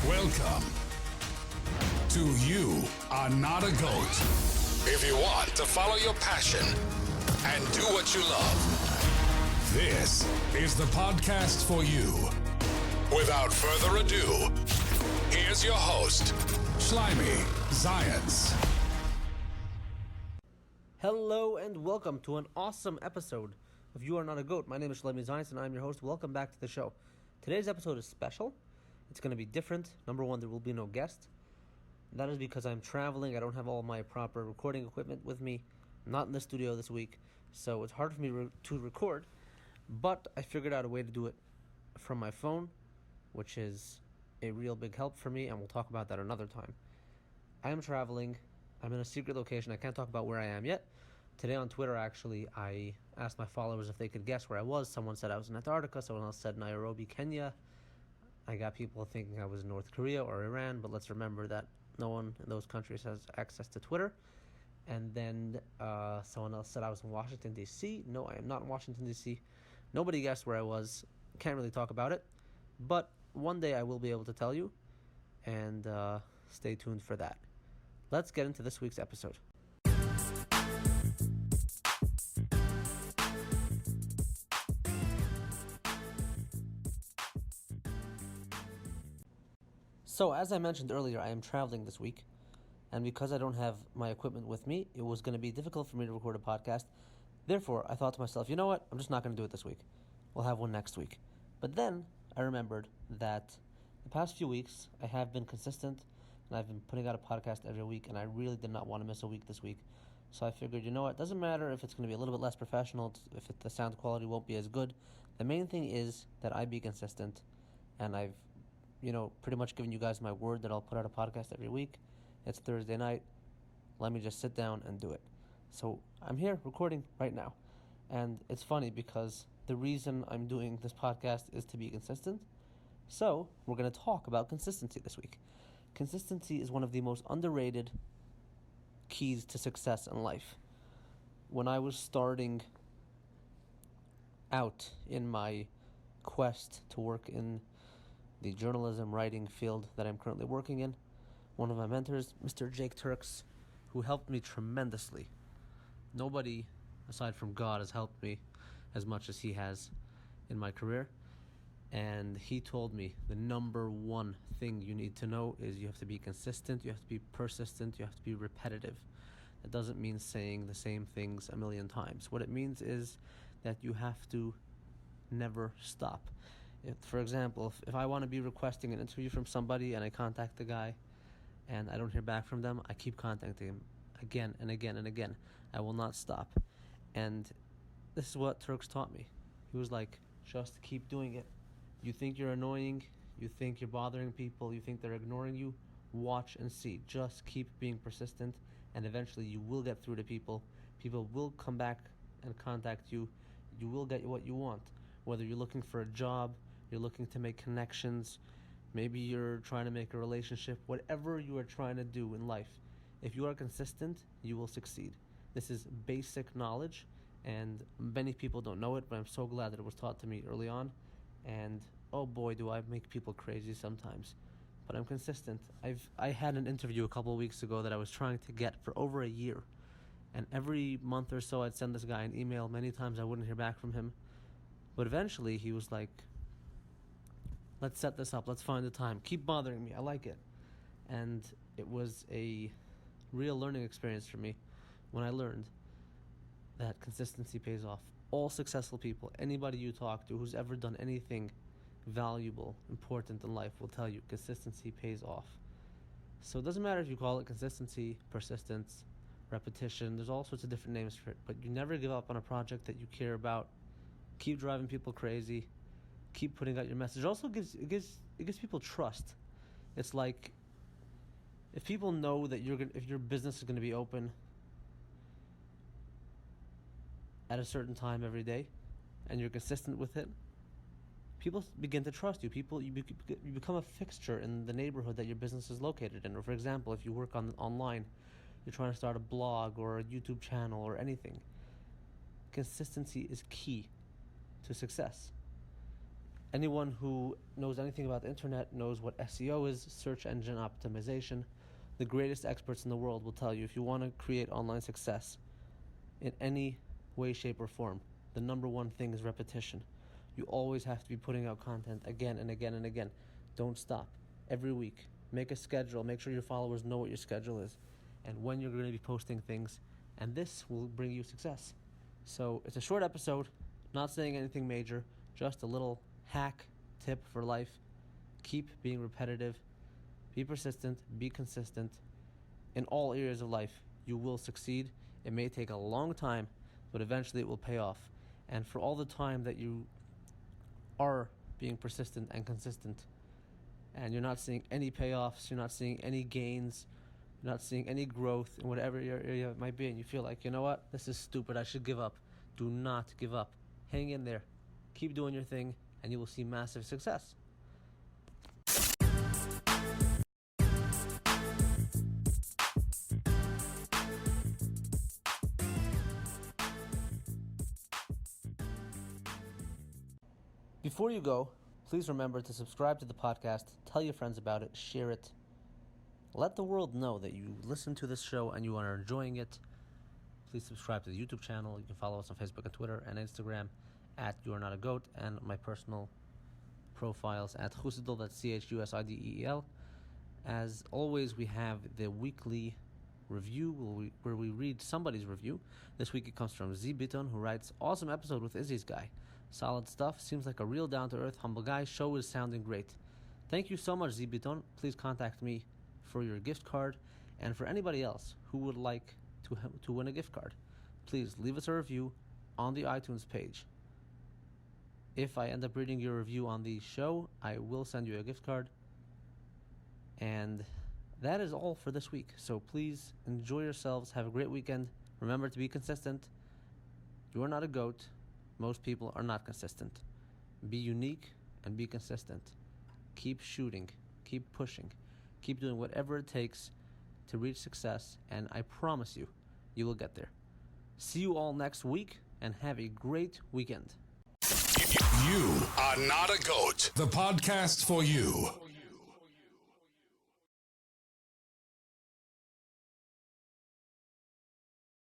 Welcome to You Are Not a Goat. If you want to follow your passion and do what you love, this is the podcast for you. Without further ado, here's your host, Slimy Zions. Hello and welcome to an awesome episode of You Are Not a Goat. My name is Slimy Zions and I'm your host. Welcome back to the show. Today's episode is special. It's going to be different. Number one, there will be no guest. That is because I'm traveling. I don't have all my proper recording equipment with me. I'm not in the studio this week, so it's hard for me to record. But I figured out a way to do it from my phone, which is a real big help for me, and we'll talk about that another time. I am traveling. I'm in a secret location. I can't talk about where I am yet. Today on Twitter, actually, I asked my followers if they could guess where I was. Someone said I was in Antarctica. Someone else said Nairobi, Kenya. I got people thinking I was in North Korea or Iran, but let's remember that no one in those countries has access to Twitter. And then someone else said I was in Washington, D.C. No, I am not in Washington, D.C. Nobody guessed where I was. Can't really talk about it. But one day I will be able to tell you, and stay tuned for that. Let's get into this week's episode. So, as I mentioned earlier, I am traveling this week, and because I don't have my equipment with me, it was going to be difficult for me to record a podcast. Therefore, I thought to myself, you know what, I'm just not going to do it this week. We'll have one next week. But then, I remembered that the past few weeks, I have been consistent, and I've been putting out a podcast every week, and I really did not want to miss a week this week. So I figured, you know what, it doesn't matter if it's going to be a little bit less professional, if the sound quality won't be as good. The main thing is that I be consistent, and I've pretty much given you guys my word that I'll put out a podcast every week. It's Thursday night. Let me just sit down and do it. So I'm here recording right now. And it's funny because the reason I'm doing this podcast is to be consistent. So we're going to talk about consistency this week. Consistency is one of the most underrated keys to success in life. When I was starting out in my quest to work in the journalism writing field that I'm currently working in, one of my mentors, Mr. Jake Turks, who helped me tremendously. Nobody, aside from God, has helped me as much as he has in my career. And he told me the number one thing you need to know is you have to be consistent, you have to be persistent, you have to be repetitive. That doesn't mean saying the same things a million times. What it means is that you have to never stop. For example, if I want to be requesting an interview from somebody and I contact the guy and I don't hear back from them, I keep contacting him again and again and again. I will not stop. And this is what Turks taught me. He was like, just keep doing it. You think you're annoying, you think you're bothering people, you think they're ignoring you, watch and see. Just keep being persistent, and eventually you will get through to people. People will come back and contact you. You will get what you want. Whether you're looking for a job, you're looking to make connections, maybe you're trying to make a relationship, whatever you are trying to do in life, if you are consistent, you will succeed. This is basic knowledge, and many people don't know it, but I'm so glad that it was taught to me early on. And oh boy, do I make people crazy sometimes. But I'm consistent. I had an interview a couple of weeks ago that I was trying to get for over a year. And every month or so I'd send this guy an email. Many times I wouldn't hear back from him. But eventually he was like, let's set this up. Let's find the time. Keep bothering me. I like it. And it was a real learning experience for me when I learned that consistency pays off. All successful people, anybody you talk to who's ever done anything valuable, important in life will tell you consistency pays off. So it doesn't matter if you call it consistency, persistence, repetition. There's all sorts of different names for it. But you never give up on a project that you care about. Keep driving people crazy. Keep putting out your message. It also gives people trust. It's like if people know that if your business is going to be open at a certain time every day, and you're consistent with it, people begin to trust you. You become a fixture in the neighborhood that your business is located in. Or for example, if you work online, you're trying to start a blog or a YouTube channel or anything. Consistency is key to success. Anyone who knows anything about the internet knows what SEO is, search engine optimization. The greatest experts in the world will tell you if you want to create online success in any way, shape, or form, the number one thing is repetition. You always have to be putting out content again and again and again. Don't stop. Every week, make a schedule. Make sure your followers know what your schedule is and when you're going to be posting things, and this will bring you success. So it's a short episode, not saying anything major, just a little hack tip for life. Keep being repetitive, be persistent, be consistent. In all areas of life, you will succeed. It may take a long time, but eventually it will pay off. And for all the time that you are being persistent and consistent, and you're not seeing any payoffs, you're not seeing any gains, you're not seeing any growth in whatever your area it might be, and you feel like, you know what, this is stupid, I should give up. Do not give up. Hang in there. Keep doing your thing, and you will see massive success. Before you go, please remember to subscribe to the podcast, tell your friends about it, share it. Let the world know that you listen to this show and you are enjoying it. Please subscribe to the YouTube channel. You can follow us on Facebook and Twitter and Instagram at You Are Not a Goat, and my personal profiles at Chusidel, that's CHUSIDEEL. As always, we have the weekly review where we read somebody's review. This week it comes from Z Biton, who writes, "Awesome episode with Izzy's guy. Solid stuff. Seems like a real down-to-earth, humble guy. Show is sounding great." Thank you so much, Z Biton. Please contact me for your gift card, and for anybody else who would like to win a gift card, please leave us a review on the iTunes page. If I end up reading your review on the show, I will send you a gift card. And that is all for this week. So please enjoy yourselves. Have a great weekend. Remember to be consistent. You are not a goat. Most people are not consistent. Be unique and be consistent. Keep shooting. Keep pushing. Keep doing whatever it takes to reach success, and I promise you, you will get there. See you all next week, and have a great weekend. You are not a goat. The podcast for you.